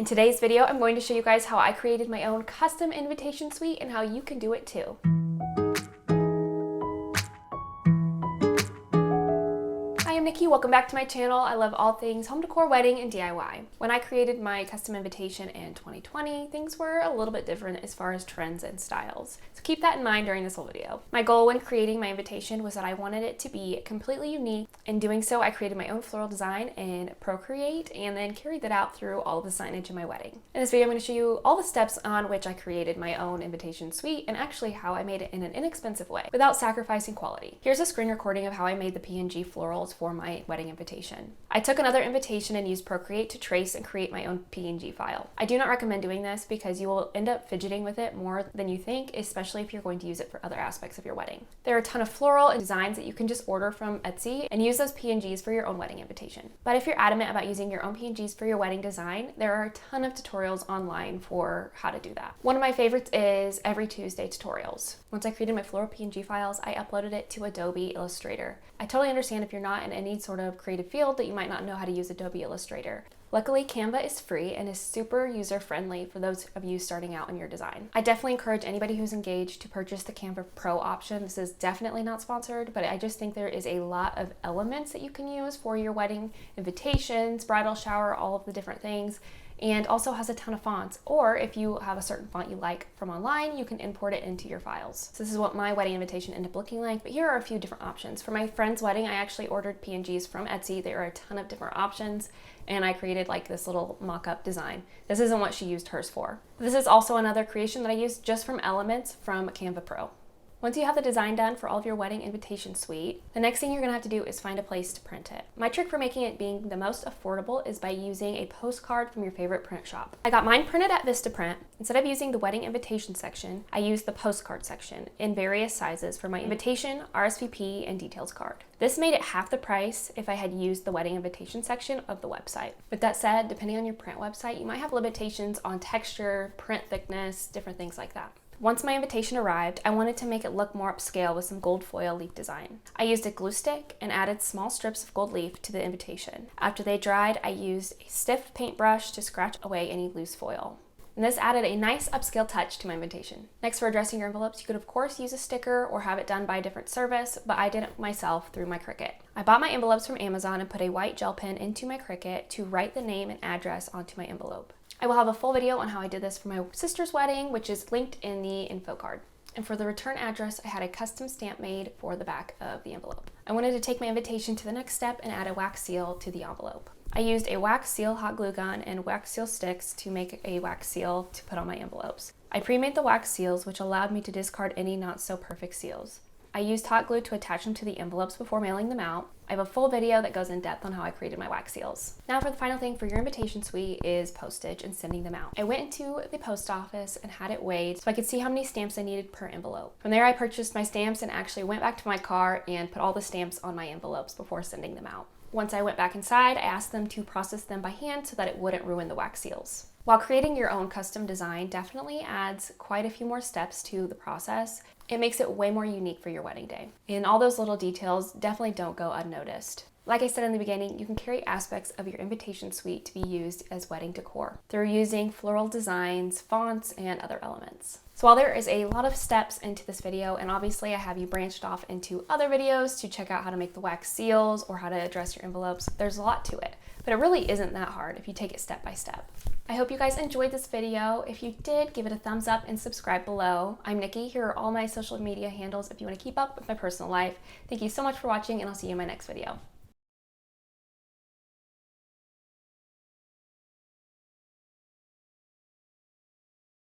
In today's video, I'm going to show you guys how I created my own custom invitation suite and how you can do it too. Hi, I'm Nikki. Welcome back to my channel. I love all things home decor, wedding, and DIY. When I created my custom invitation in 2020, things were a little bit different as far as trends and styles. So keep that in mind during this whole video. My goal when creating my invitation was that I wanted it to be completely unique. In doing so, I created my own floral design in Procreate and then carried that out through all of the signage in my wedding. In this video, I'm going to show you all the steps on which I created my own invitation suite and actually how I made it in an inexpensive way without sacrificing quality. Here's a screen recording of how I made the PNG florals for my wedding invitation. I took another invitation and used Procreate to trace and create my own PNG file. I do not recommend doing this because you will end up fidgeting with it more than you think, especially if you're going to use it for other aspects of your wedding. There are a ton of floral designs that you can just order from Etsy and use those PNGs for your own wedding invitation. But if you're adamant about using your own PNGs for your wedding design, there are a ton of tutorials online for how to do that. One of my favorites is Every Tuesday Tutorials. Once I created my floral PNG files, I uploaded it to Adobe Illustrator. I totally understand if you're not in any sort of creative field that you might not know how to use Adobe Illustrator. Luckily, Canva is free and is super user-friendly for those of you starting out in your design. I definitely encourage anybody who's engaged to purchase the Canva Pro option. This is definitely not sponsored, but I just think there is a lot of elements that you can use for your wedding invitations, bridal shower, all of the different things, and also has a ton of fonts. Or if you have a certain font you like from online, you can import it into your files. So this is what my wedding invitation ended up looking like, but here are a few different options. For my friend's wedding, I actually ordered PNGs from Etsy. There are a ton of different options, and I created like this little mock-up design. This isn't what she used hers for. This is also another creation that I used just from elements from Canva Pro. Once you have the design done for all of your wedding invitation suite, the next thing you're gonna have to do is find a place to print it. My trick for making it being the most affordable is by using a postcard from your favorite print shop. I got mine printed at Vistaprint. Instead of using the wedding invitation section, I used the postcard section in various sizes for my invitation, RSVP, and details card. This made it half the price if I had used the wedding invitation section of the website. With that said, depending on your print website, you might have limitations on texture, print thickness, different things like that. Once my invitation arrived, I wanted to make it look more upscale with some gold foil leaf design. I used a glue stick and added small strips of gold leaf to the invitation. After they dried, I used a stiff paintbrush to scratch away any loose foil. And this added a nice upscale touch to my invitation. Next, for addressing your envelopes, you could of course use a sticker or have it done by a different service, but I did it myself through my Cricut. I bought my envelopes from Amazon and put a white gel pen into my Cricut to write the name and address onto my envelope. I will have a full video on how I did this for my sister's wedding, which is linked in the info card. And for the return address, I had a custom stamp made for the back of the envelope. I wanted to take my invitation to the next step and add a wax seal to the envelope. I used a wax seal hot glue gun and wax seal sticks to make a wax seal to put on my envelopes. I pre-made the wax seals, which allowed me to discard any not so perfect seals. I used hot glue to attach them to the envelopes before mailing them out. I have a full video that goes in depth on how I created my wax seals. Now for the final thing for your invitation suite is postage and sending them out. I went into the post office and had it weighed so I could see how many stamps I needed per envelope. From there I purchased my stamps and actually went back to my car and put all the stamps on my envelopes before sending them out. Once I went back inside, I asked them to process them by hand so that it wouldn't ruin the wax seals. While creating your own custom design definitely adds quite a few more steps to the process, it makes it way more unique for your wedding day. And all those little details definitely don't go unnoticed. Like I said in the beginning, you can carry aspects of your invitation suite to be used as wedding decor through using floral designs, fonts, and other elements. So while there is a lot of steps into this video, and obviously I have you branched off into other videos to check out how to make the wax seals or how to address your envelopes, there's a lot to it. But it really isn't that hard if you take it step by step. I hope you guys enjoyed this video. If you did, give it a thumbs up and subscribe below. I'm Nikki. Here are all my social media handles if you want to keep up with my personal life. Thank you so much for watching, and I'll see you in my next video.